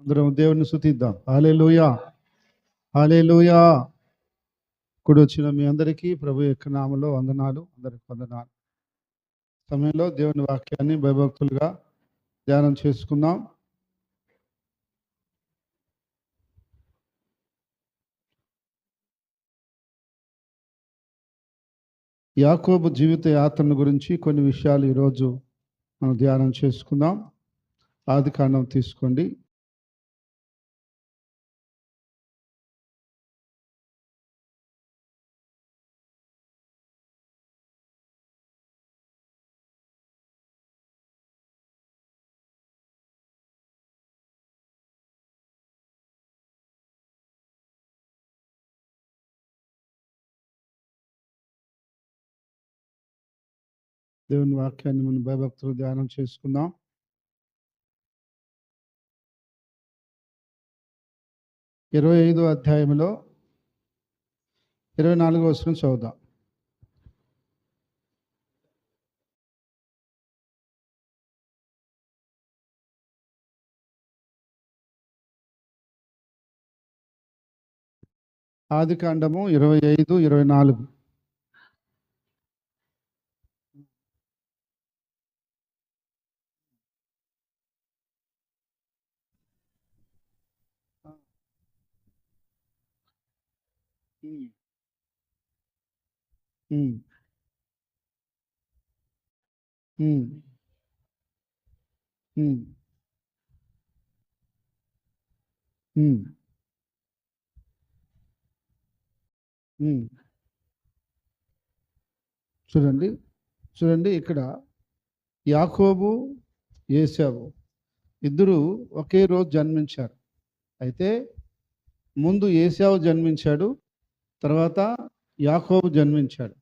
అందరం దేవుని స్తుతిద్దాం. హల్లెలూయా, హల్లెలూయా. కూడి వచ్చిన మీ అందరికీ ప్రభు యొక్క నామములో వందనాలు. అందరికి వందనాలు. సమయంలో దేవుని వాక్యాన్ని భయభక్తులుగా ధ్యానం చేసుకుందాం. యాకోబు జీవిత యాత్రను గురించి కొన్ని విషయాలు ఈరోజు మనం ధ్యానం చేసుకుందాం. ఆదికాండం తీసుకోండి. దేవుని వాక్యాన్ని మనం భయభక్తులు ధ్యానం చేసుకుందాం. ఇరవై 25వ అధ్యాయంలో 24వ వచనం చదువుదాం. ఆదికాండము 25, 24. చూడండి చూడండి, ఇక్కడ యాకోబు, ఏశావు ఇద్దరు ఒకే రోజు జన్మించారు. అయితే ముందు ఏశావు జన్మించాడు, తర్వాత యాకోబు జన్మించాడు.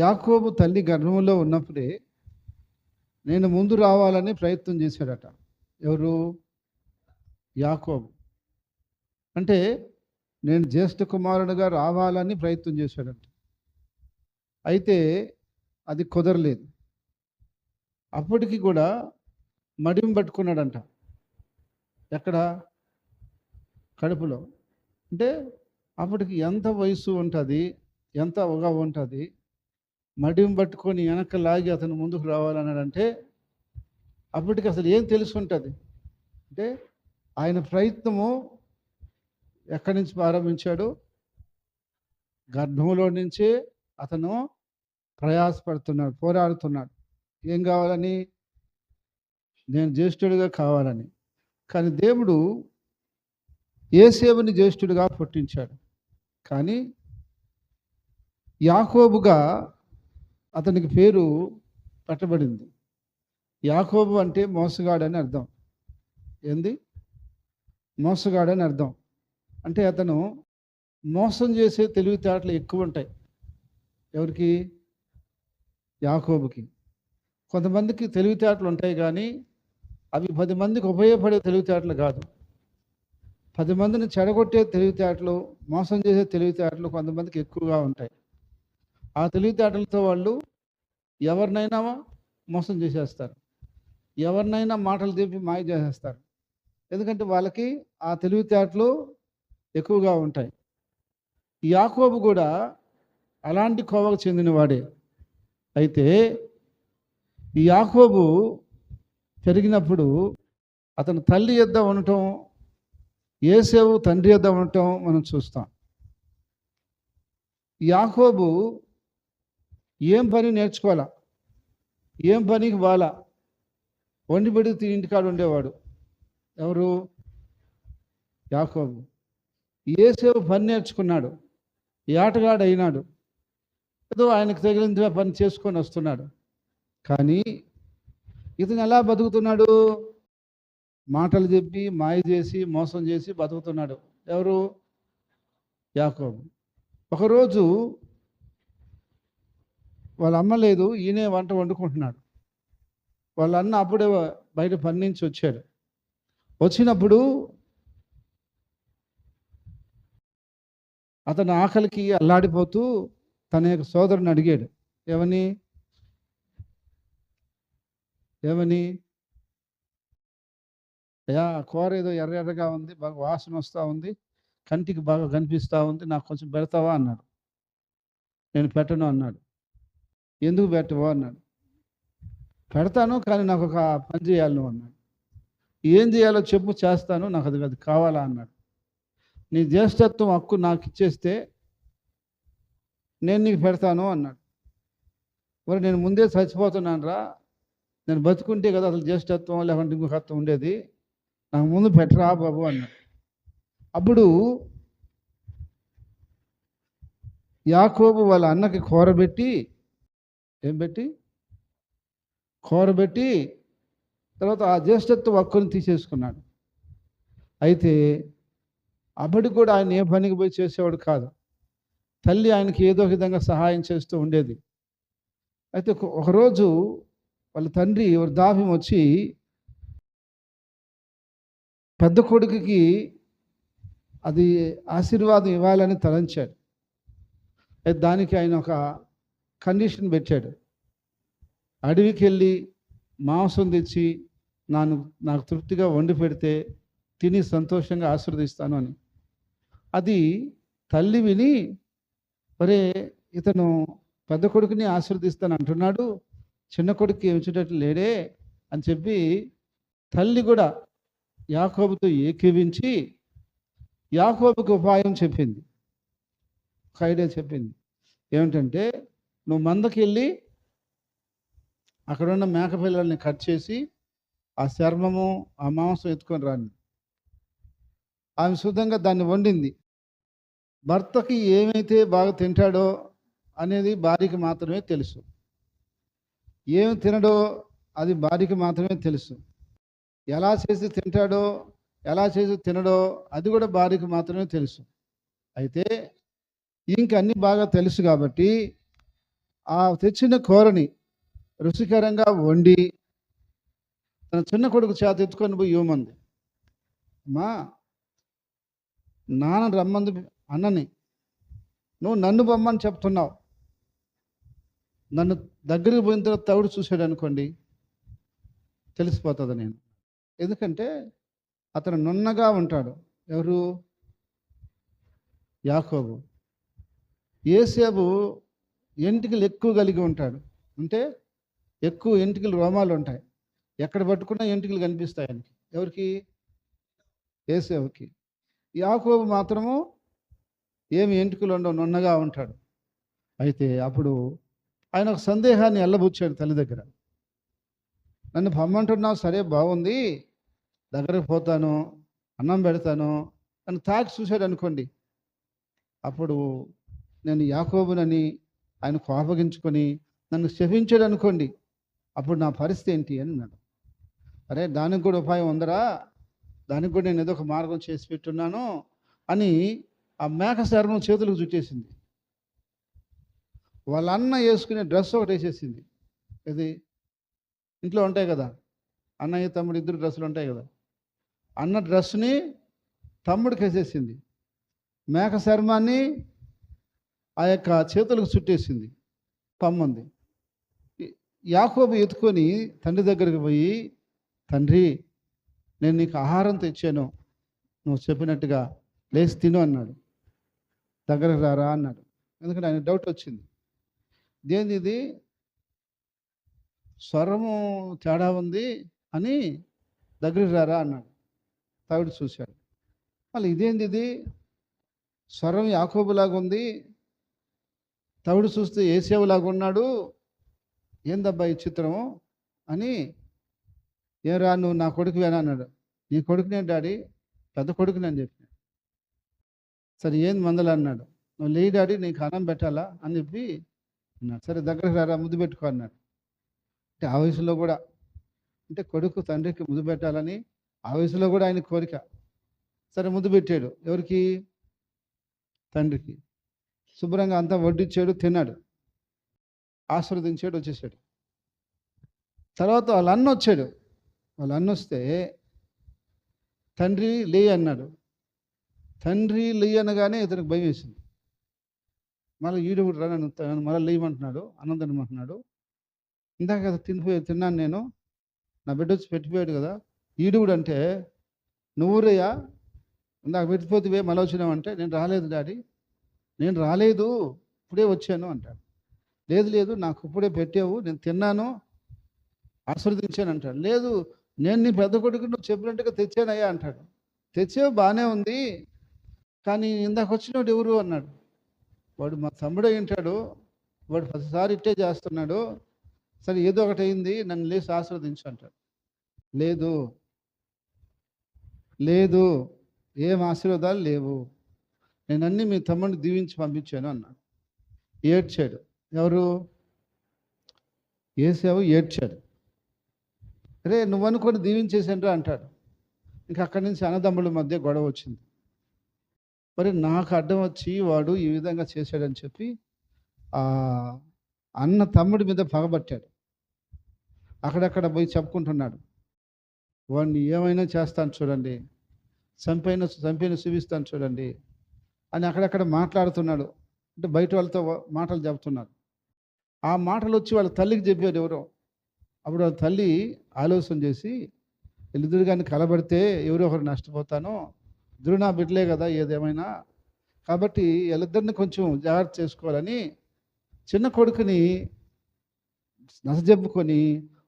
యాకోబు తల్లి గర్భంలో ఉన్నప్పుడే నేను ముందు రావాలని ప్రయత్నం చేశాడట. ఎవరు? యాకోబు. అంటే నేను జ్యేష్ఠ కుమారుడిగా రావాలని ప్రయత్నం చేశాడట. అయితే అది కుదరలేదు. అప్పటికి కూడా మడిం పట్టుకున్నాడంట. ఎక్కడ? కడుపులో. అంటే అప్పటికి ఎంత వయసు ఉంటుంది, ఎంత ఒగా ఉంటుంది, మడిం పట్టుకొని వెనక లాగి అతను ముందుకు రావాలన్నాడంటే అప్పటికి అసలు ఏం తెలిసి ఉంటుంది అంటే ఆయన ప్రయత్నము ఎక్కడి నుంచి ప్రారంభించాడు? గర్భంలో నుంచే అతను ప్రయాసపడుతున్నాడు, పోరాడుతున్నాడు. ఏం కావాలని? నేను జ్యేష్ఠుడిగా కావాలని. కానీ దేవుడు యేసేవుని జ్యేష్ఠుడిగా పుట్టించాడు. కానీ యాకోబుగా అతనికి పేరు పెట్టబడింది. యాకోబు అంటే మోసగాడని అర్థం. ఏంది? మోసగాడని అర్థం. అంటే అతను మోసం చేసే తెలివితేటలు ఎక్కువ ఉంటాయి. ఎవరికి? యాకోబుకి. కొంతమందికి తెలివితేటలు ఉంటాయి, కానీ అవి 10 మందికి ఉపయోగపడే తెలివితేటలు కాదు. 10 మందిని చెడగొట్టే తెలివితేటలు, మోసం చేసే తెలివితేటలు కొంతమందికి ఎక్కువగా ఉంటాయి. ఆ తెలివితేటలతో వాళ్ళు ఎవరినైనా మోసం చేసేస్తారు, ఎవరినైనా మాటలు తీపి మాయ చేసేస్తారు. ఎందుకంటే వాళ్ళకి ఆ తెలివితేటలు ఎక్కువగా ఉంటాయి. యాకోబు కూడా అలాంటి కోవకు చెందినవాడే. అయితే ఈ యాకోబు పెరిగినప్పుడు అతను తల్లి యొద్ద ఉండటం, ఏసేవు తండ్రి యొద్ద ఉండటం మనం చూస్తాం. యాకోబు ఏం పని నేర్చుకోవాలా, ఏం పనికి బాలా, వండి పెడితే ఇంటికాడు ఉండేవాడు. ఎవరు? యాకోబు. ఏసేవు పని నేర్చుకున్నాడు, ఏటగాడు అయినాడు, ఏదో ఆయనకు తగిలిన పని చేసుకొని వస్తున్నాడు. కానీ ఇతను ఎలా బతుకుతున్నాడు? మాటలు చెప్పి మాయ చేసి మోసం చేసి బతుకుతున్నాడు. ఎవరు? యాకోబు. ఒకరోజు వాళ్ళ అమ్మ లేదు, ఈయనే వంట వండుకుంటున్నాడు. వాళ్ళ అన్న అప్పుడే బయట పని నుంచి వచ్చాడు. వచ్చినప్పుడు అతను ఆకలికి అల్లాడిపోతూ తన యొక్క సోదరుని అడిగాడు. ఏమని? అయ్యా కూర ఏదో ఎర్ర ఎర్రగా ఉంది, బాగా వాసన వస్తూ ఉంది, కంటికి బాగా కనిపిస్తూ ఉంది, నాకు కొంచెం పెడతావా అన్నాడు. నేను పెట్టను అన్నాడు. ఎందుకు పెట్టవా అన్నాడు. పెడతాను కానీ నాకు ఒక పని చేయాలి నువ్వు అన్నాడు. ఏం చేయాలో చెప్పు చేస్తాను, నాకు అది అది కావాలా అన్నాడు. నీ జ్యేష్ఠత్వం హక్కు నాకు ఇచ్చేస్తే నేను నీకు పెడతాను అన్నాడు. మరి నేను ముందే చచ్చిపోతున్నాను రా, నేను బతుకుంటే కదా అసలు జ్యేష్ఠత్వం లేకుంటే ఇంకొక అత్వం ఉండేది, నాకు ముందు పెట్టరా బాబు అన్నాడు. అప్పుడు యాకోబు వాళ్ళ అన్నకి కూరబెట్టి కూరబెట్టి తర్వాత ఆ జ్యేష్ఠత్వ హక్కుని తీసేసుకున్నాడు. అయితే అప్పటి కూడా ఆయన ఏ పనికి పోయి చేసేవాడు కాదు. తల్లి ఆయనకి ఏదో విధంగా సహాయం చేస్తూ ఉండేది. అయితే ఒకరోజు వాళ్ళ తండ్రి వృద్ధాప్యం వచ్చి పెద్ద కొడుకుకి అది ఆశీర్వాదం ఇవ్వాలని తలంచాడు. అయితే దానికి ఆయన ఒక కండిషన్ పెట్టాడు. అడవికి వెళ్ళి మాంసం తెచ్చి నాకు తృప్తిగా వండి పెడితే తిని సంతోషంగా ఆశీర్వదిస్తాను అని. అది తల్లి విని, ఒరే ఇతను పెద్ద కొడుకుని ఆశీర్వదిస్తాను అంటున్నాడు, చిన్న కొడుకు ఏమిచ్చేటట్లు లేడే అని చెప్పి తల్లి కూడా యాకోబుతో ఏకీవించి యాకోబుకి ఉపాయం చెప్పింది, ఒక ఐడియా చెప్పింది. ఏమిటంటే, నువ్వు మందకి వెళ్ళి అక్కడున్న మేకపిల్లల్ని కట్ చేసి ఆ చర్మము ఆ మాంసం ఎత్తుకొని రాని. ఆమె శుద్ధంగా దాన్ని వండింది. భర్తకి ఏమైతే బాగా తింటాడో అనేది భార్యకి మాత్రమే తెలుసు, ఏమి తినడో అది భార్యకి మాత్రమే తెలుసు, ఎలా చేసి తింటాడో ఎలా చేసి తినడో అది కూడా భార్యకి మాత్రమే తెలుసు. అయితే ఇంకన్నీ బాగా తెలుసు కాబట్టి ఆ తెచ్చిన కూరని రుచికరంగా వండి తన చిన్న కొడుకు చేత ఎత్తుకొని పోయి ఇవ్వమంది. అమ్మా, నాన్న రమ్మంది అన్నని, నువ్వు నన్ను బొమ్మని చెప్తున్నావు, నన్ను దగ్గరికి పోయిన తర్వాత తవుడు చూశాడు అనుకోండి తెలిసిపోతుంది నేను. ఎందుకంటే అతను నున్నగా ఉంటాడు. ఎవరు? యాకోబు. యోసేపు ఎంటికలు ఎక్కువ కలిగి ఉంటాడు, అంటే ఎక్కువ ఎంటికలు రోమాలు ఉంటాయి, ఎక్కడ పట్టుకున్నా ఎంటికలు కనిపిస్తాయి ఆయనకి. ఎవరికి? యోసేపుకి. యాకోబు మాత్రము ఏమి ఎంటికలు ఉండవు, నున్నగా ఉంటాడు. అయితే అప్పుడు ఆయన ఒక సందేహాన్ని ఎల్లబుచ్చాడు తల్లి దగ్గర. నన్ను పొమ్మంటున్నావు, సరే బాగుంది, దగ్గరకు పోతాను, అన్నం పెడతాను, నన్ను తాకి చూశాడు అనుకోండి, అప్పుడు నేను యాకోబునని ఆయన కోపగించుకొని నన్ను శపించాడు అనుకోండి, అప్పుడు నా పరిస్థితి ఏంటి అని అన్నాడు. అరే దానికి కూడా ఉపాయం ఉందరా, దానికి కూడా నేను ఏదో ఒక మార్గం చేసి పెట్టున్నాను అని ఆ మేక శర్మం చేతులకు చుట్టేసింది. వాళ్ళ అన్న వేసుకునే డ్రెస్ ఒకటి వేసేసింది. ఇది ఇంట్లో ఉంటాయి కదా, అన్నయ్య తమ్ముడు ఇద్దరు డ్రెస్సులు ఉంటాయి కదా, అన్న డ్రెస్ని తమ్ముడికి వేసేసింది, మేక శర్మాన్ని ఆ యొక్క చేతులకు చుట్టేసింది, పమ్మంది. యాకోబు ఎత్తుకొని తండ్రి దగ్గరికి పోయి, తండ్రి నేను నీకు ఆహారం తెచ్చాను, నువ్వు చెప్పినట్టుగా లేచి తిను అన్నాడు. దగ్గరకు రారా అన్నాడు. ఎందుకంటే ఆయన డౌట్ వచ్చింది, ఇదేంది ఇది స్వరము తేడా ఉంది అని. దగ్గరికి రారా అన్నాడు. తవిడు చూశాడు. మళ్ళీ ఇదేంది ఇది స్వరం యాకోబులాగా ఉంది, తవిడు చూస్తే ఏసేవులాగా ఉన్నాడు, ఏందబ్బా ఈ చిత్రము అని. ఏరా నువ్వు నా కొడుకువేనా అన్నాడు. నీ కొడుకునే డాడీ, పెద్ద కొడుకుని అని చెప్పిన. సరే ఏంది మందలు అన్నాడు. నువ్వు లేయి డాడీ, నీకు అన్నం పెట్టాలా అని చెప్పి అన్నాడు. సరే దగ్గరకు రారా, ముద్దు పెట్టుకో అన్నాడు. అంటే ఆ వయసులో కూడా, అంటే కొడుకు తండ్రికి ముద్దు పెట్టాలని ఆ వయసులో కూడా ఆయన కోరిక. సరే ముద్దు పెట్టాడు. ఎవరికి? తండ్రికి. శుభ్రంగా అంతా వడ్డిచ్చాడు, తిన్నాడు, ఆశీర్వదించాడు, వచ్చేసాడు. తర్వాత వాళ్ళ అన్న వచ్చాడు. వాళ్ళ అన్న వస్తే తండ్రి లేయి అన్నాడు. తండ్రి లేయి అనగానే ఇతనికి భయం వేసింది. మళ్ళీ ఈడు కూడా నన్ను మళ్ళీ లేయమంటున్నాడు, అన్నం తినమంటున్నాడు. ఇందాక కదా తిన్నాను నేను, నా బిడ్డ వచ్చి పెట్టిపోయాడు కదా, ఈడు కూడా అంటే నువ్వురయ్యా ఇందాక పెట్టిపోతే మళ్ళీ వచ్చినావంటే, నేను రాలేదు డాడీ, నేను రాలేదు, ఇప్పుడే వచ్చాను అంటాడు. లేదు లేదు, నాకు ఇప్పుడే పెట్టావు, నేను తిన్నాను, ఆశీర్వదించాను అంటాడు. లేదు, నేను నీ పెద్ద కొడుకు నువ్వు చెప్పినట్టుగా తెచ్చానయ్యా అంటాడు. తెచ్చావు బాగానే ఉంది, కానీ ఇందాక వచ్చినవాడు ఎవరు అన్నాడు. వాడు మా తమ్ముడు అయి ఉంటాడు, వాడు ప్రతిసారి ఇట్టే చేస్తున్నాడు, సరే ఏదో ఒకటి అయింది, నన్ను లేచి ఆశీర్వదించు అంటాడు. లేదు లేదు, ఏం ఆశీర్వాదాలు లేవు, నేను అన్నీ మీ తమ్ముడిని దీవించి పంపించాను అన్నాడు. ఏడ్చాడు. ఎవరు? ఏసావు ఏడ్చాడు. రే నువ్వు అనుకొని దీవించేసాను అంటాడు. ఇంకా అక్కడి నుంచి అన్నదమ్ముల మధ్య గొడవ వచ్చింది. మరి నాకు అడ్డం వచ్చి వాడు ఈ విధంగా చేశాడని చెప్పి అన్న తమ్ముడి మీద పగబట్టాడు. అక్కడక్కడ పోయి చెప్పుకుంటున్నాడు, వాడిని ఏమైనా చేస్తాను చూడండి, చంపైన చూపిస్తాను చూడండి అని అక్కడక్కడ మాట్లాడుతున్నాడు. అంటే బయట వాళ్ళతో మాటలు చెప్తున్నాడు. ఆ మాటలు వచ్చి వాళ్ళ తల్లికి చెప్పారు ఎవరో. అప్పుడు వాళ్ళ తల్లి ఆలోచన చేసి, వీళ్ళిద్దరు కానీ కలబడితే ఎవరో ఒకరు నష్టపోతాను, ఇద్దరు నా బిడ్డలే కదా ఏదేమైనా, కాబట్టి వీళ్ళిద్దరిని కొంచెం జాగ్రత్త చేసుకోవాలని చిన్న కొడుకుని నసజెప్పుకొని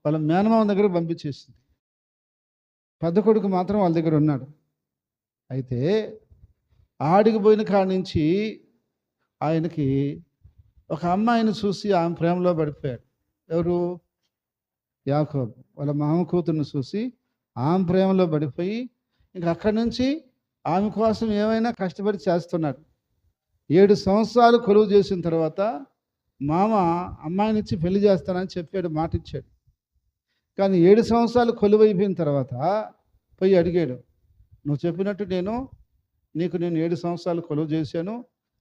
వాళ్ళ మేనమామ దగ్గర పంపించేసింది. పెద్ద కొడుకు మాత్రం వాళ్ళ దగ్గర ఉన్నాడు. అయితే ఆడికి పోయిన కాడి నుంచి ఆయనకి ఒక అమ్మాయిని చూసి ఆమె ప్రేమలో పడిపోయాడు. ఎవరు? యాకోబు వాళ్ళ మామ కూతురుని చూసి ఆమె ప్రేమలో పడిపోయి ఇంకా అక్కడి నుంచి ఆమె కోసం ఏమైనా కష్టపడి చేస్తున్నాడు. 7 సంవత్సరాలు కొలువు చేసిన తర్వాత మామ అమ్మాయినిచ్చి పెళ్లి చేస్తానని చెప్పాడు, మాట ఇచ్చాడు. కానీ 7 సంవత్సరాలు కొలువు అయిపోయిన తర్వాత పోయి అడిగాడు, నువ్వు చెప్పినట్టు నేను 7 సంవత్సరాలు కొలువు చేశాను,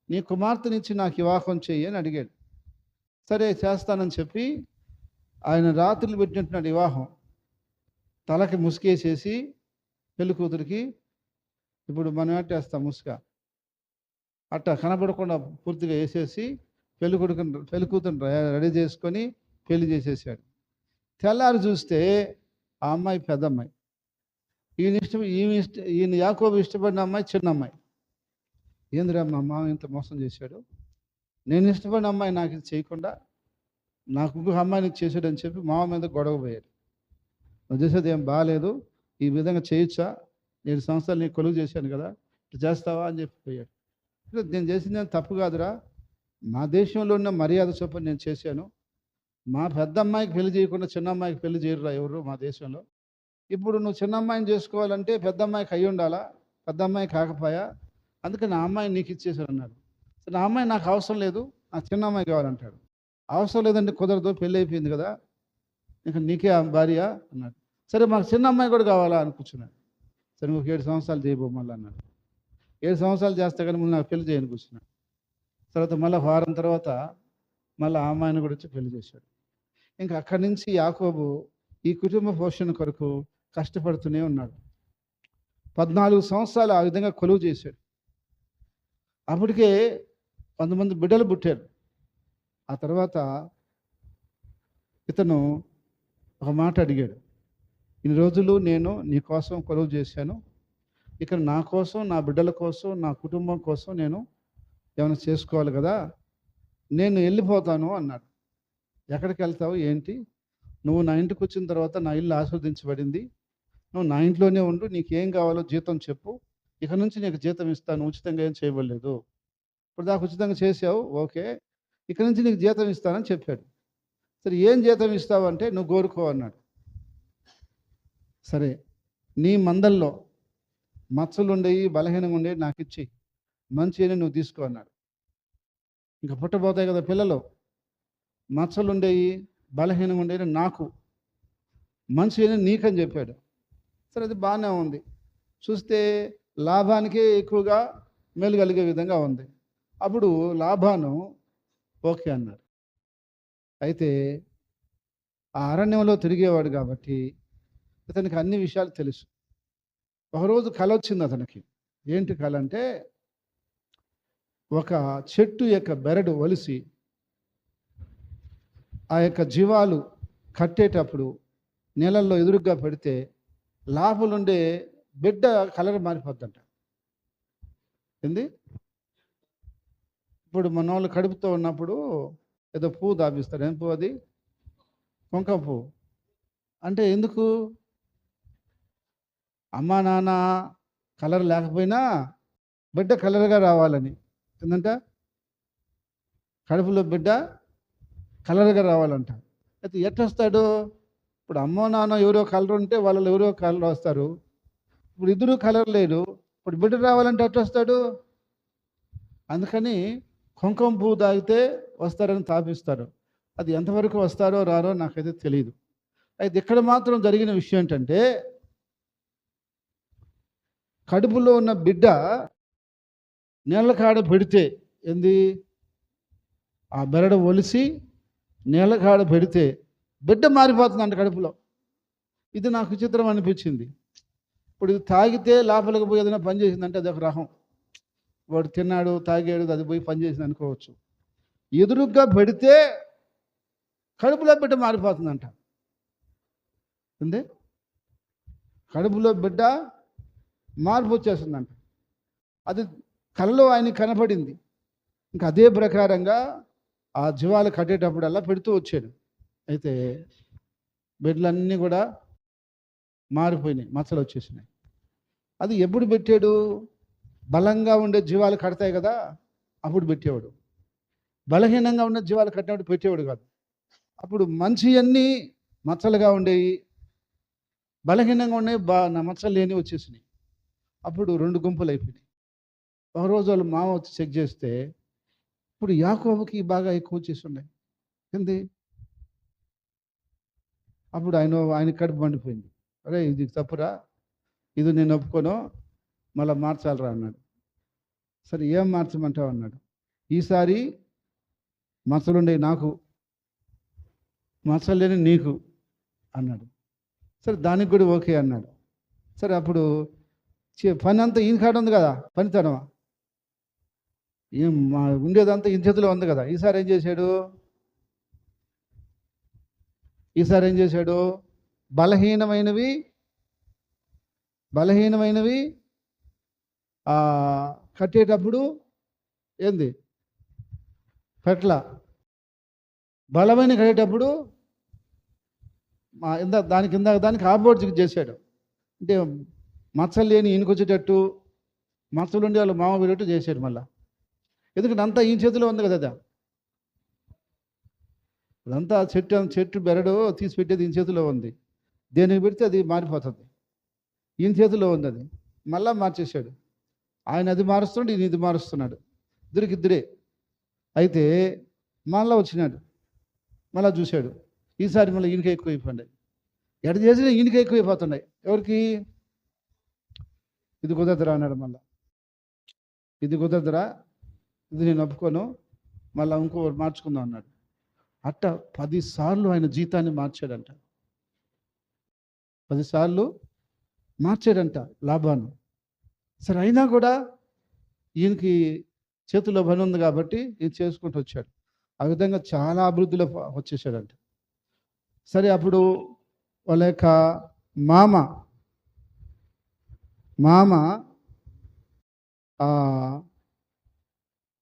నీ కుమార్తెనిచ్చి నాకు వివాహం చెయ్యి అని అడిగాడు. సరే చేస్తానని చెప్పి ఆయన రాత్రులు పెట్టినట్టున్నాడు వివాహం. తలకి ముసుకేసేసి పెళ్లి కూతురికి, ఇప్పుడు మనం ఏంటేస్తాం ముసుక, అట్ట కనబడకుండా పూర్తిగా వేసేసి పెళ్లి కూతురు రెడీ చేసుకొని పెళ్లి చేసేసాడు. తెల్లారి చూస్తే ఆ అమ్మాయి పెద్ద అమ్మాయి, ఈయన యాకోబు ఇష్టపడిన అమ్మాయి చిన్న అమ్మాయి. ఏందిరా మా మామ ఇంత మోసం చేశాడు, నేను ఇష్టపడిన అమ్మాయి నాకు ఇది చేయకుండా నాకు ఇంకొక అమ్మాయిని చేశాడని చెప్పి మామ మీద గొడవ పోయాడు. నువ్వు చేసేది ఏం బాగాలేదు, ఈ విధంగా చేయొచ్చా, 7 సంవత్సరాలు నీకు కొలువు చేశాను కదా, ఇట్లా చేస్తావా అని చెప్పి పోయాడు. నేను చేసింది ఏం తప్పు కాదురా, మా దేశంలో ఉన్న మర్యాద చొప్పున నేను చేశాను, మా పెద్ద అమ్మాయికి పెళ్లి చేయకుండా చిన్న అమ్మాయికి పెళ్లి చేయరురా ఎవరు మా దేశంలో. ఇప్పుడు నువ్వు చిన్న అమ్మాయిని చేసుకోవాలంటే పెద్ద అమ్మాయికి అయ్యి ఉండాలా, పెద్ద అమ్మాయి కాకపోయా, అందుకే నా అమ్మాయిని నీకు ఇచ్చేసాడు అన్నాడు. నా అమ్మాయి నాకు అవసరం లేదు, నాకు చిన్న అమ్మాయి కావాలంటాడు. అవసరం లేదంటే కుదరదు, పెళ్ళి అయిపోయింది కదా, ఇంకా నీకే భార్య అన్నాడు. సరే మాకు చిన్న అమ్మాయి కూడా కావాలా అని కూర్చున్నాడు. సరే నువ్వు 7 సంవత్సరాలు చేయబో మళ్ళీ అన్నాడు. 7 సంవత్సరాలు చేస్తే కానీ ముందు నాకు పెళ్లి చేయని కూర్చున్నాడు. తర్వాత మళ్ళీ వారం తర్వాత మళ్ళీ ఆ అమ్మాయిని కూడా వచ్చి పెళ్లి చేశాడు. ఇంకా అక్కడి నుంచి యాకోబు ఈ కుటుంబ పోషణ కొరకు కష్టపడుతూనే ఉన్నాడు. 14 సంవత్సరాలు ఆ విధంగా కొలువు చేశాడు. అప్పటికే 100 మంది బిడ్డలు పుట్టారు. ఆ తర్వాత ఇతను ఒక మాట అడిగాడు, ఇన్ని రోజులు నేను నీ కోసం కొలువు చేశాను, ఇక్కడ నా కోసం, నా బిడ్డల కోసం, నా కుటుంబం కోసం నేను ఏమైనా చేసుకోవాలి కదా, నేను వెళ్ళిపోతాను అన్నాడు. ఎక్కడికి వెళ్తావు ఏంటి, నువ్వు నా ఇంటికి వచ్చిన తర్వాత నా ఇల్లు ఆస్వాదించబడింది, నువ్వు నా ఇంట్లోనే ఉండు, నీకేం కావాలో జీతం చెప్పు, ఇక నుంచి నీకు జీతం ఇస్తాను, ఉచితంగా ఏం చేయబడలేదు, ఇప్పుడు దాకా ఉచితంగా చేసావు ఓకే, ఇక నుంచి నీకు జీతం ఇస్తానని చెప్పాడు. సరే ఏం జీతం ఇస్తావు అంటే నువ్వు కోరుకో అన్నాడు. సరే నీ మందల్లో మచ్చలు ఉండేవి, బలహీనంగా ఉండేవి నాకు ఇచ్చి మంచిగా నువ్వు తీసుకో అన్నాడు. ఇంకా పుట్టబోతాయి కదా పిల్లలు, మచ్చలు ఉండేవి, బలహీనంగా ఉండేవి నాకు, మంచిగా నీకని చెప్పాడు. సరే అది బాగానే ఉంది, చూస్తే లాభానికే ఎక్కువగా మేలు కలిగే విధంగా ఉంది. అప్పుడు లాభాను ఓకే అన్నాడు. అయితే ఆ అరణ్యంలో తిరిగేవాడు కాబట్టి ఇతనికి అన్ని విషయాలు తెలుసు. ఒకరోజు కల వచ్చింది అతనికి. ఏంటి కల అంటే, ఒక చెట్టు యొక్క బెరడు ఒలిసి ఆ యొక్క జీవాలు కట్టేటప్పుడు నీళ్ళల్లో ఎదురుగ్గా పెడితే లోపలుండే బిడ్డ కలర్ మారిపోద్దంట. ఏంది? ఇప్పుడు మన వాళ్ళు కడుపుతో ఉన్నప్పుడు ఏదో పువ్వు దాపిస్తారు. ఏం పువ్వు అది? కుంకుమ పువ్వు. అంటే ఎందుకు? అమ్మా నాన్న కలర్ లేకపోయినా బిడ్డ కలర్గా రావాలని. ఏంటంట? కడుపులో బిడ్డ కలర్గా రావాలంట. అయితే ఎట్లొస్తాడు? ఇప్పుడు అమ్మో నాన్న ఎవరో కలర్ ఉంటే వాళ్ళు ఎవరో కలర్ వస్తారు. ఇప్పుడు ఇద్దరు కలర్ లేరు. ఇప్పుడు బిడ్డ రావాలంటే ఎట్లొస్తాడు? అందుకని కుంకుమ పువ్వు తాగితే వస్తారని తాపిస్తారు. అది ఎంతవరకు వస్తారో రారో నాకైతే తెలియదు. అయితే ఇక్కడ మాత్రం జరిగిన విషయం ఏంటంటే, కడుపులో ఉన్న బిడ్డ నీళ్ళ కాడ పెడితే ఏంది? ఆ బెరడ ఒలిసి నీళ్ళ కాడ పెడితే బిడ్డ మారిపోతుందంట కడుపులో. ఇది నాకు విచిత్రం అనిపించింది. ఇప్పుడు ఇది తాగితే లోపలికి పోయి ఏదైనా పని చేసిందంటే అది ఒక రకం. వాడు తిన్నాడు, తాగాడు, అది పోయి పని చేసింది అనుకోవచ్చు. ఎదురుగ్గా పెడితే కడుపులో బిడ్డ మారిపోతుందంట. ఉంది కడుపులో బిడ్డ మార్పు వచ్చేస్తుందంట. అది కళ్ళలో ఆయనకి కనపడింది. ఇంకా అదే ప్రకారంగా ఆ జీవాలు కట్టేటప్పుడల్లా పెడుతూ వచ్చాడు. అయితే బిడ్డలన్నీ కూడా మారిపోయినాయి, మచ్చలు వచ్చేసినాయి. అది ఎప్పుడు పెట్టాడు? బలంగా ఉండే జీవాలు కడతాయి కదా, అప్పుడు పెట్టేవాడు. బలహీనంగా ఉన్న జీవాలు కట్టినప్పుడు పెట్టేవాడు కాదు. అప్పుడు మంచి అన్నీ మచ్చలుగా ఉండేవి, బలహీనంగా ఉన్నాయి, మచ్చలు లేని వచ్చేసినాయి. అప్పుడు 2 గుంపులు అయిపోయినాయి. ఒక రోజు వాళ్ళు మామ వచ్చి చెక్ చేస్తే ఇప్పుడు యాకోబుకి బాగా ఎక్కువ వచ్చేసి ఉన్నాయి. ఏంది? అప్పుడు ఆయన కడుపు మండిపోయింది. అరే ఇది తప్పురా, ఇది నేను ఒప్పుకోను, మళ్ళీ మార్చాలరా అన్నాడు. సరే ఏం మార్చమంటావు అన్నాడు. ఈసారి మచ్చలుండే నాకు, మచ్చలు లేని నీకు అన్నాడు. సరే దానికి కూడా ఓకే అన్నాడు. సరే అప్పుడు పని అంతా ఈయన కాడ ఉంది కదా, పనితనమా ఏం ఉండేదంతా ఈయన చేతిలో ఉంది కదా. ఈసారి ఏం చేశాడు? బలహీనమైనవి కట్టేటప్పుడు ఏంది పెట్ల, బలమైన కట్టేటప్పుడు దానికి ఆపోజిట్ చేశాడు. అంటే మచ్చలు లేని ఈయనకు వచ్చేటట్టు, మచ్చలు ఉండి వాళ్ళు మామ పెట్టేట్టు చేశాడు మళ్ళా. ఎందుకంటే అంతా ఈయన చేతిలో ఉంది కదా. అదంతా చెట్టు బెరడు తీసి పెట్టేది ఈయన చేతిలో ఉంది. దేనికి పెడితే అది మారిపోతుంది. ఈయన చేతిలో ఉంది అది. మళ్ళా మార్చేశాడు. ఆయన అది మారుస్తున్నాడు, ఈయన ఇది మారుస్తున్నాడు. ఇద్దరే. అయితే మళ్ళా వచ్చినాడు, మళ్ళా చూశాడు. ఈసారి మళ్ళీ ఈయనకే ఎక్కువ అయిపోయినాయి. ఎడ చేసినా ఈయనకే ఎక్కువ అయిపోతున్నాయి. ఎవరికి? ఇది కుదరదురా అన్నాడు. మళ్ళా ఇది కుదరదురా, ఇది నేను ఒప్పుకోను, మళ్ళీ ఇంకో మార్చుకుందాం అన్నాడు. అట్ట 10 సార్లు ఆయన జీతాన్ని మార్చాడంట. 10 సార్లు మార్చాడంట లాభాన్ని. సరే అయినా కూడా ఈయనకి చేతిలో పని ఉంది కాబట్టి ఈయన చేసుకుంటూ వచ్చాడు. ఆ విధంగా చాలా అభివృద్ధిలో వచ్చేసాడంట. సరే అప్పుడు వాళ్ళ యొక్క మామ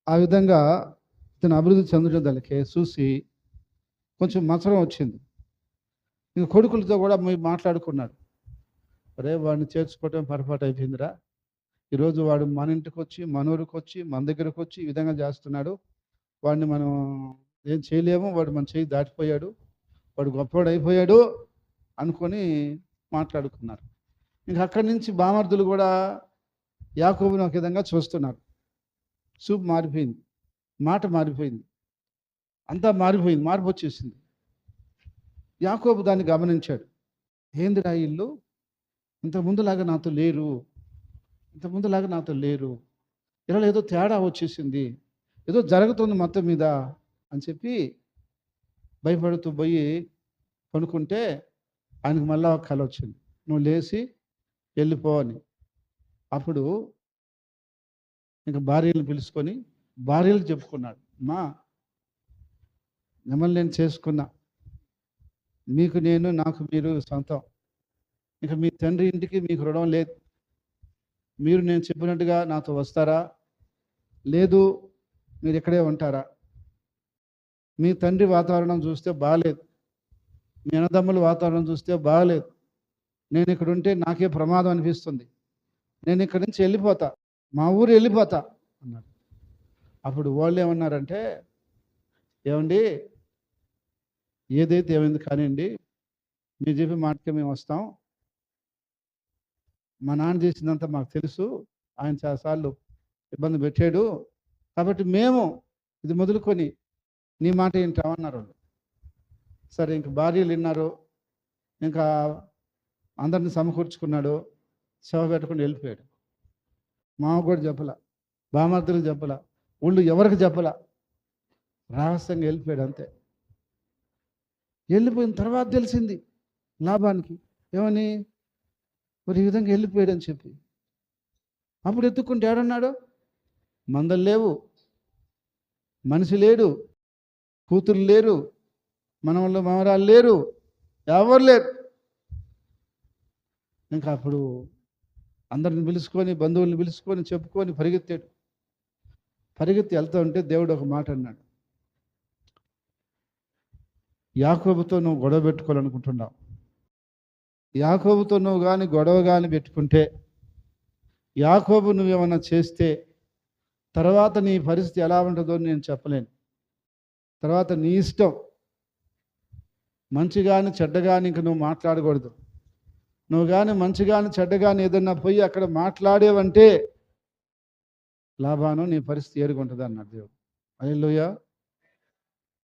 ఆ విధంగా ఇతను అభివృద్ధి చెందడం దానికి చూసి కొంచెం మత్సరం వచ్చింది. ఇంక కొడుకులతో కూడా మాట్లాడుకున్నాడు. అరే వాడిని చేర్చుకోవటం పొరపాటు అయిపోయిందిరా, ఈరోజు వాడు మన ఇంటికి వచ్చి, మన ఊరికి వచ్చి, మన దగ్గరకు వచ్చి ఈ విధంగా చేస్తున్నాడు. వాడిని మనం ఏం చేయలేము, వాడు మన చేయి దాటిపోయాడు, వాడు గొప్పవాడు అయిపోయాడు అనుకొని మాట్లాడుకున్నారు. ఇంక అక్కడి నుంచి బామర్దులు కూడా యాకోబుని ఒక విధంగా చూస్తున్నారు. చూపు మారిపోయింది, మాట మారిపోయింది, అంతా మారిపోయింది, మార్పు వచ్చేసింది. యాకోబు దాన్ని గమనించాడు. ఏందిరా ఇల్లు ఇంతకుముందులాగా నాతో లేరు, ఇలా ఏదో తేడా వచ్చేసింది, ఏదో జరుగుతుంది మొత్తం మీద అని చెప్పి భయపడుతూ పోయి కొనుక్కుంటే ఆయనకు మళ్ళా ఒక కళ వచ్చింది, నువ్వు లేచి వెళ్ళిపో అని. అప్పుడు ఇంకా భార్యలను పిలుచుకొని భార్యలకు చెప్పుకున్నాడు. మా మిమ్మల్ని నేను చేసుకున్నా, మీకు నేను, నాకు మీరు సొంతం, ఇక మీ తండ్రి ఇంటికి మీకు రుణం లేదు, మీరు నేను చెప్పినట్టుగా నాతో వస్తారా, లేదు మీరు ఇక్కడే ఉంటారా? మీ తండ్రి వాతావరణం చూస్తే బాగాలేదు, మీ అన్నదమ్ముల వాతావరణం చూస్తే బాగాలేదు, నేను ఇక్కడ ఉంటే నాకే ప్రమాదం అనిపిస్తుంది, నేను ఇక్కడి నుంచి వెళ్ళిపోతా, మా ఊరు వెళ్ళిపోతా అన్నాడు. అప్పుడు వాళ్ళు ఏమన్నారంటే, ఏమండి ఏదైతే ఏమైంది కానివ్వండి, మీరు చెప్పే మాటకే మేము వస్తాం, మా నాన్న చేసిందంతా మాకు తెలుసు, ఆయన చాలాసార్లు ఇబ్బంది పెట్టాడు, కాబట్టి మేము ఇది మొదలుకొని నీ మాట ఏంటామన్నారు వాళ్ళు. సరే, ఇంక భార్యలు విన్నారు, ఇంకా అందరిని సమకూర్చుకున్నాడు, సేవ పెట్టకుండా వెళ్ళిపోయాడు. మామ కూడా చెప్పలా, బామర్దులకు చెప్పలా, ఊళ్ళు ఎవరికి చెప్పలా, రహస్యంగా వెళ్ళిపోయాడు అంతే. వెళ్ళిపోయిన తర్వాత తెలిసింది లాభానికి, ఏమని, మరి ఈ విధంగా వెళ్ళిపోయాడు అని చెప్పి. అప్పుడు ఎత్తుక్కుంటే ఏడన్నాడు, మందలు లేవు, మనిషి లేడు, కూతురు లేరు, మనవళ్ళు మనవరాలు లేరు, ఎవరు లేరు. ఇంకా అప్పుడు అందరిని పిలుచుకొని, బంధువుల్ని పిలుచుకొని చెప్పుకొని పరిగెత్తాడు. పరిగెత్తి వెళ్తూ ఉంటే దేవుడు ఒక మాట అన్నాడు, యాకోబుతో నువ్వు గొడవ పెట్టుకోవాలనుకుంటున్నావు, యాకోబుతో నువ్వు కానీ గొడవ కానీ పెట్టుకుంటే, యాకోబు నువ్వేమన్నా చేస్తే తర్వాత నీ పరిస్థితి ఎలా ఉంటుందో నేను చెప్పలేను. తర్వాత నీ ఇష్టం, మంచి కానీ చెడ్డ కానీ ఇంక నువ్వు మాట్లాడకూడదు. నువ్వు కానీ మంచి కానీ చెడ్డ కానీ ఏదన్నా పోయి అక్కడ మాట్లాడేవంటే లాభాను నీ పరిస్థితి ఏరుగా ఉంటుంది అన్నాడు దేవుడు. హల్లెలూయా.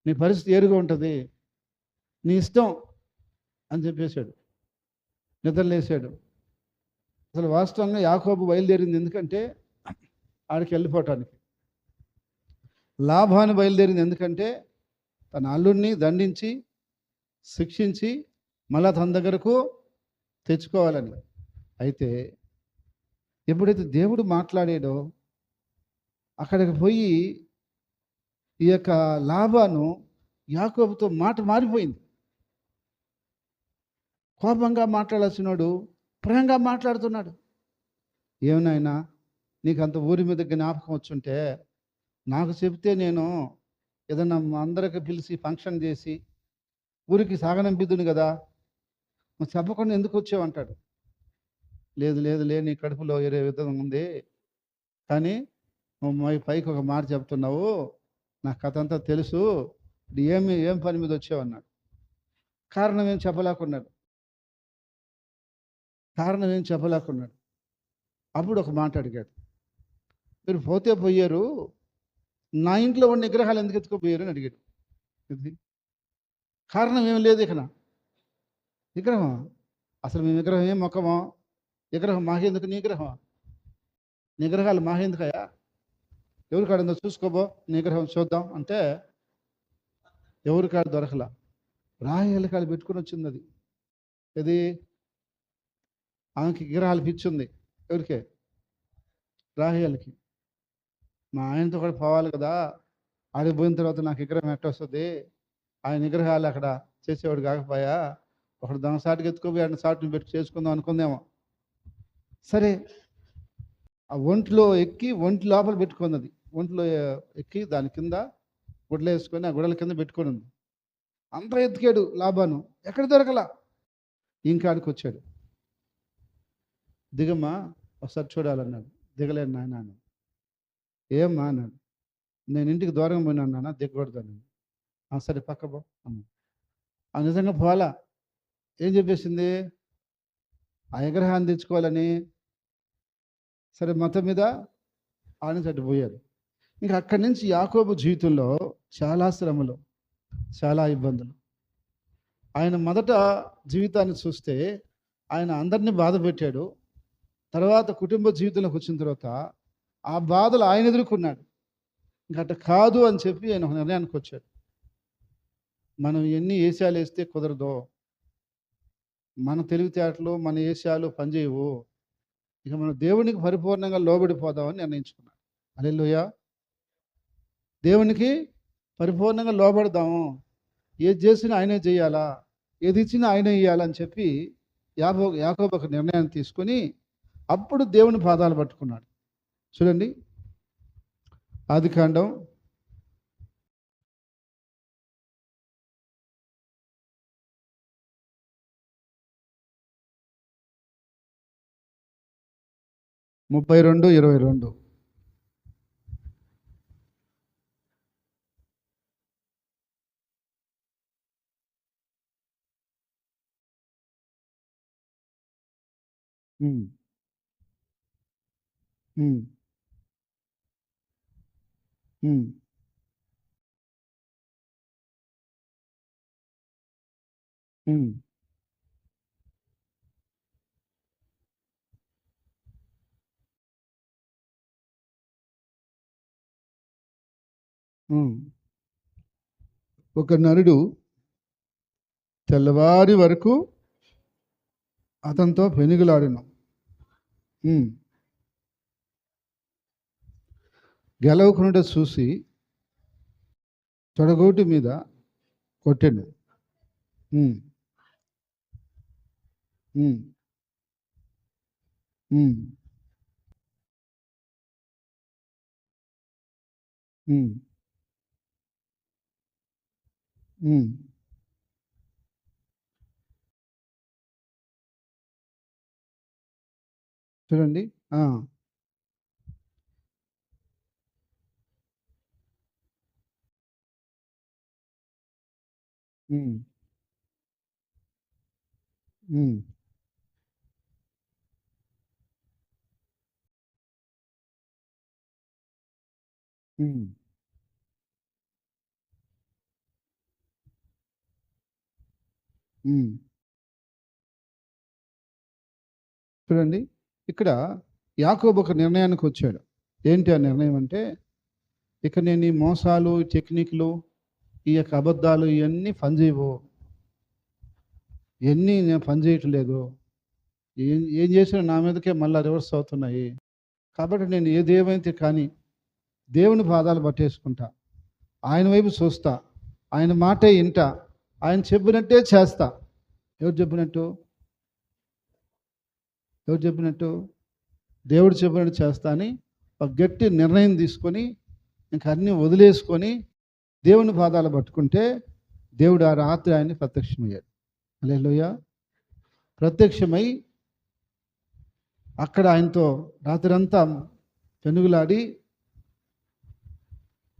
నీ పరిస్థితి ఏరుగా ఉంటుంది, నీ ఇష్టం అని చెప్పేశాడు. నిద్రలేసాడు. అసలు వాస్తవంగా యాకోబు బయలుదేరింది ఎందుకంటే ఆడికి వెళ్ళిపోవటానికి. లాభాన్ని బయలుదేరింది ఎందుకంటే తన అల్లుడిని దండించి శిక్షించి మళ్ళా తన దగ్గరకు తెచ్చుకోవాలని. అయితే ఎప్పుడైతే దేవుడు మాట్లాడాడో అక్కడికి పోయి ఈ యొక్క లాభాను యాకోబుతో మాట మారిపోయింది. కోపంగా మాట్లాడాల్సినోడు ప్రేమగా మాట్లాడుతున్నాడు. ఏమనైనా నీకు అంత ఊరి మీద జ్ఞాపకం వచ్చుంటే నాకు చెప్తే నేను ఏదన్నా అందరికి పిలిచి ఫంక్షన్ చేసి ఊరికి సాగనంపిద్దును కదా, నువ్వు చెప్పకుండా ఎందుకు వచ్చావంటాడు. లేదు లేదు లే, నీ కడుపులో వేరే విధంగా ఉంది, కానీ నువ్వు పైకి ఒక మాట చెప్తున్నావు, నాకు కథ అంతా తెలుసు, ఏం పని మీద వచ్చావన్నాడు. కారణం ఏం చెప్పలేకున్నాడు. అప్పుడు ఒక మాట అడిగాడు, మీరు పోతే పోయారు, నా ఇంట్లో ఉన్న విగ్రహాలు ఎందుకు ఎత్తుకుపోయారు అని అడిగాడు. ఇది కారణం ఏం లేదు ఇక్కడ. విగ్రహం అసలు మీ విగ్రహం ఏం మొక్కమో, విగ్రహం మాకెందుకు, నీ విగ్రహం, నిగ్రహాలు మాకెందుకయ్యా, ఎవరి కాడుందో చూసుకోబో, నిగ్రహం చూద్దాం అంటే ఎవరి కాడు దొరకలా. రాహేలు కాళ్ళు పెట్టుకుని వచ్చింది అది. ఇది ఆమెకి విగ్రహాలు పిచ్చుంది. ఎవరికే? రాహేలుకి. మా ఆయనతో కూడా పోవాలి కదా, ఆడికి పోయిన తర్వాత నాకు విగ్రహం ఎట్ట వస్తుంది, ఆయన విగ్రహాలు అక్కడ చేసేవాడు కాకపోయా, ఒకడు దాని సాటికి ఎత్తుకోపోయి ఆయన సాటిని పెట్టి చేసుకుందాం అనుకుందేమో. సరే, ఆ ఒంట్లో ఎక్కి ఒంటి లోపల పెట్టుకున్నది, ఒంట్లో ఎక్కి దాని కింద గుడ్లు వేసుకొని ఆ గుడల కింద పెట్టుకొని ఉంది. అంతా ఎత్తికాడు లాభాను, ఎక్కడ దొరకలా. ఇంకాడికి వచ్చాడు. దిగమ్మా ఒకసారి చూడాలన్నాడు. దిగలేను నాయన అన్నాడు. ఏమ్మా అన్నాడు. నేను ఇంటికి దూరంగా పోయినాను నాన్న, దిగకూడదు అన్నాడు. సరే పక్క పో అన్నాడు. ఆ నిజంగా పోలా. ఏం చెప్పేసింది, ఆ విగ్రహాన్ని తెచ్చుకోవాలని. సరే మొత్తం మీద ఆయన చట్టు పోయారు. ఇంకా అక్కడి నుంచి యాకోబు జీవితంలో చాలా శ్రమలు, చాలా ఇబ్బందులు. ఆయన మొదట జీవితాన్ని చూస్తే ఆయన అందరినీ బాధ పెట్టాడు. తర్వాత కుటుంబ జీవితంలోకి వచ్చిన తర్వాత ఆ బాధలు ఆయన ఎదుర్కొన్నాడు. ఇంకా అట్ట కాదు అని చెప్పి ఆయన ఒక నిర్ణయానికి వచ్చాడు. మనం ఎన్ని ఏషాలు వేస్తే కుదరదో, మన తెలివితేటలు మన ఏషాలు పనిచేయవు, ఇక మనం దేవునికి పరిపూర్ణంగా లోబడిపోదామని నిర్ణయించుకున్నాడు. హల్లెలూయా. దేవునికి పరిపూర్ణంగా లోబడదాము, ఏది చేసినా ఆయనే చేయాలా, ఏది ఇచ్చినా ఆయనే ఇవ్వాలని చెప్పి యాకోబు ఒక నిర్ణయాన్ని తీసుకొని అప్పుడు దేవుని పాదాలు పట్టుకున్నాడు. చూడండి, ఆదికాండం 32:22. హ్మ్. హ్మ్. హ్మ్. హ్మ్. హ్మ్. ఒక నరుడు తెల్లవారి వరకు అతనితో పెనుగులాడెను. హ్మ్. గెలవకుండా చూసి తొడగోటి మీద కొట్టెను. హ్మ్. హ్మ్. హ్మ్. హ్మ్. హ్మ్. చూడండి. ఆ! హ్మ్. హ్మ్. హ్మ్. హ్మ్. చూడండి, ఇక్కడ యాకోబు ఒక నిర్ణయానికి వచ్చాడు. ఏంటి ఆ నిర్ణయం అంటే, ఇక నేను ఈ మోసాలు, ఈ టెక్నిక్‌లు, ఈ యొక్క అబద్ధాలు ఇయన్నీ పనిచేయవు. ఇయన్నీ నేను పనిచేయట్లేదు. ఏం ఏం చేసినా నా మీదకే మళ్ళా రివర్స్ అవుతున్నాయి. కాబట్టి నేను ఏదేమైతే కానీ దేవుని పాదాలు పట్టేసుకుంటా. ఆయన వైపు చూస్తా. ఆయన మాటే ఇంటా. ఆయన చెప్పినట్టే చేస్తా. ఎవరు చెప్పినట్టు? ఎవరు చెప్పినట్టు? దేవుడు చెప్పినట్టు చేస్తా అని ఒక గట్టి నిర్ణయం తీసుకొని ఇంక అన్నీ వదిలేసుకొని దేవుని పాదాలు పట్టుకుంటే దేవుడు ఆ రాత్రి ఆయన్ని ప్రత్యక్షమయ్యాడు. హల్లెలూయా. ప్రత్యక్షమై అక్కడ ఆయనతో రాత్రంతా పెనుగులాడి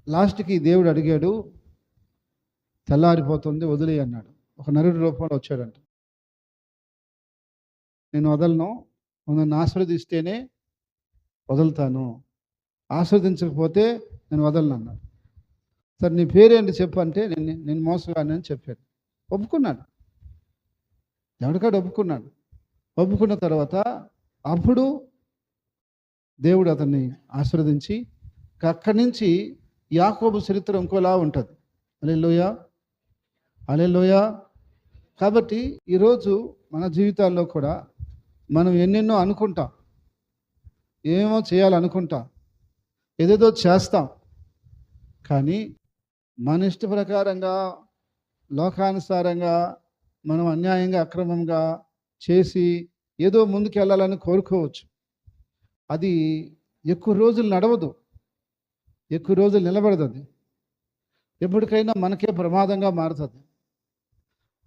లాస్ట్‌కి దేవుడు అడిగాడు, తెల్లారిపోతుంది వదిలేయి అన్నాడు. ఒక నరుడి రూపంలో వచ్చాడంట. నేను వదలను, నువ్వు నన్ను ఆశీర్వదిస్తేనే వదులుతాను, ఆశీర్వదించకపోతే నేను వదలను అన్నాడు. సరే నీ పేరేంటి చెప్పు అంటే నేను మోసగాడిని అని చెప్పాడు. ఒప్పుకున్నాడు. ఎవడికాడు ఒప్పుకున్నాడు. ఒప్పుకున్న తర్వాత అప్పుడు దేవుడు అతన్ని ఆశీర్వదించి అక్కడి నుంచి యాకోబు చరిత్ర ఇంకోలా ఉంటుంది. హల్లెలూయా. హల్లెలూయా. కాబట్టి ఈరోజు మన జీవితాల్లో కూడా మనం ఎన్నెన్నో అనుకుంటాం, ఏమేమో చేయాలనుకుంటాం, ఏదేదో చేస్తాం. కానీ మన ఇష్ట ప్రకారంగా, లోకానుసారంగా మనం అన్యాయంగా, అక్రమంగా చేసి ఏదో ముందుకెళ్ళాలని కోరుకోవచ్చు. అది ఎక్కువ రోజులు నడవదు. ఎక్కువ రోజులు నిలబడదు అది. ఎప్పటికైనా మనకే ప్రమాదంగా మారుతుంది.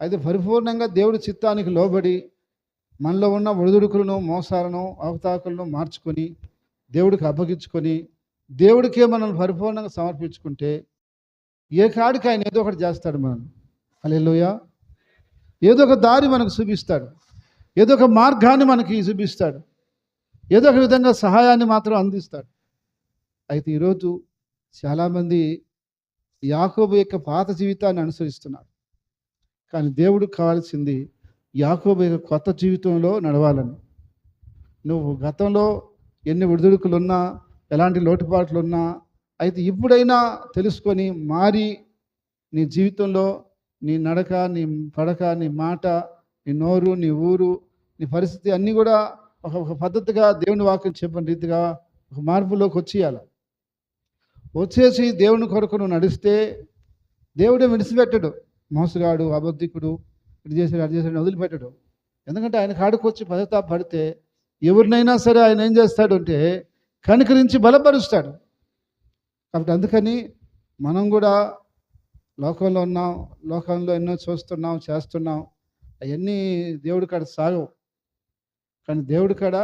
అయితే పరిపూర్ణంగా దేవుడి చిత్తానికి లోబడి మనలో ఉన్న ఒడిదుడుకులను, మోసాలను, అవతాకులను మార్చుకొని దేవుడికి అప్పగించుకొని దేవుడికే మనల్ని పరిపూర్ణంగా సమర్పించుకుంటే ఏ కాడికి ఆయన ఏదో ఒకటి చేస్తాడు మనల్ని. హల్లెలూయా. ఏదో ఒక దారి మనకు చూపిస్తాడు. ఏదో ఒక మార్గాన్ని మనకి చూపిస్తాడు. ఏదో ఒక విధంగా సహాయాన్ని మాత్రం అందిస్తాడు. అయితే ఈరోజు చాలామంది యాకోబు యొక్క పాత జీవితాన్ని అనుసరిస్తున్నారు. కానీ దేవుడికి కావాల్సింది యాకోబు యొక్క కొత్త జీవితంలో నడవాలని. నువ్వు గతంలో ఎన్ని ఒడిదుడుకులున్నా, ఎలాంటి లోటుపాట్లున్నా, అయితే ఇప్పుడైనా తెలుసుకొని మారి నీ జీవితంలో నీ నడక, నీ పడక, నీ మాట, నీ నోరు, నీ ఊరు, నీ పరిస్థితి అన్నీ కూడా ఒక పద్ధతిగా దేవుని వాక్యం చెప్పిన రీతిగా ఒక మార్పులోకి వచ్చేయాలి. వచ్చేసి దేవుని కొరకు నువ్వు నడిస్తే దేవుడే విడిచిపెట్టడు. మోసగాడు, అబద్ధికుడు, ఇటు చేసాడు, అటు చేసాడు వదిలిపెట్టడు. ఎందుకంటే ఆయన కాడికి వచ్చి పశ్చాత్తాప పడితే ఎవరినైనా సరే ఆయన ఏం చేస్తాడు అంటే కనికరించి బలపరుస్తాడు. కాబట్టి అందుకని మనం కూడా లోకంలో ఉన్నాం, లోకంలో ఎన్నో చూస్తున్నాం, చేస్తున్నాం. అవన్నీ దేవుడి కాడ సాగవు. కానీ దేవుడి కాడ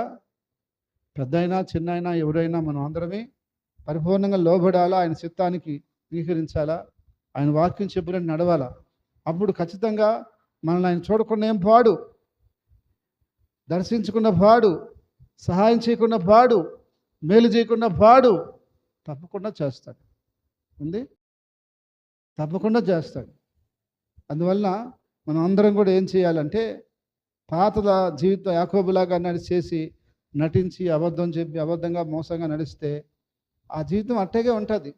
పెద్దయినా చిన్నైనా ఎవరైనా మనం అందరమే పరిపూర్ణంగా లోబడాలా, ఆయన చిత్తానికి అంగీకరించాలా, ఆయన వాక్యం చెప్పినట్టు నడవాలా. అప్పుడు ఖచ్చితంగా మనల్ని ఆయన చూడకుండా ఏం పాడు, దర్శించకుండా పాడు, సహాయం చేయకుండా పాడు, మేలు చేయకుండా పాడు, తప్పకుండా చేస్తాడు. ఉంది, తప్పకుండా చేస్తాడు. అందువల్ల మనం అందరం కూడా ఏం చేయాలంటే పాత జీవితం యాకోబులాగా చేసి నటించి అబద్ధం చెప్పి అబద్ధంగా మోసంగా నడిస్తే ఆ జీవితం అట్టగే ఉంటుంది.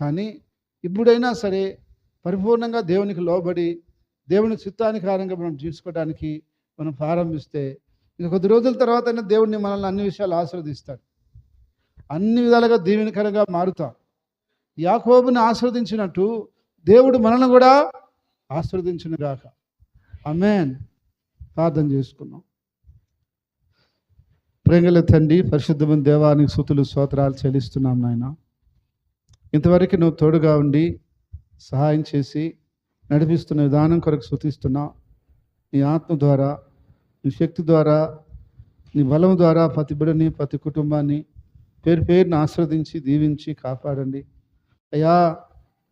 కానీ ఇప్పుడైనా సరే పరిపూర్ణంగా దేవునికి లోబడి దేవుని చిత్తానుసారంగా మనం జీవించుకోవడానికి మనం ప్రారంభిస్తే ఇంక కొద్ది రోజుల తర్వాత దేవుడిని మనల్ని అన్ని విషయాలు ఆశీర్వదిస్తాడు. అన్ని విధాలుగా దీవెనకరంగా మారుతాం. యాకోబుని ఆశీర్వదించినట్టు దేవుడు మనల్ని కూడా ఆశీర్వదించునుగాక. ఆమేన్. ప్రార్థన చేసుకున్నాం. ప్రేమగల తండ్రి, పరిశుద్ధమైన దేవానికి స్తుతులు స్తోత్రాలు చెల్లిస్తున్నాం నాయన. ఇంతవరకు నువ్వు తోడుగా ఉండి సహాయం చేసి నడిపిస్తున్న విధానం కొరకు స్తుతిస్తున్నా. నీ ఆత్మ ద్వారా, నీ శక్తి ద్వారా, నీ బలం ద్వారా ప్రతి బిడ్డని ప్రతి కుటుంబాన్ని పేరు పేరుని ఆశీర్వదించి దీవించి కాపాడండి అయ్యా.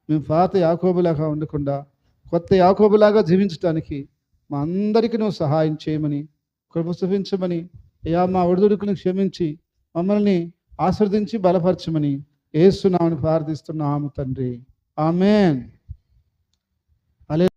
మేము పాత యాకోబులాగా ఉండకుండా కొత్త యాకోబులాగా జీవించడానికి మా అందరికీ నువ్వు సహాయం చేయమని, కృప చూపించమని అయ్యా, మా ఒడిదుడుకుని క్షమించి మమ్మల్ని ఆశీర్వదించి బలపరచమని యేసు నామమున ప్రార్థిస్తున్నాము తండ్రి. ఆమేన్.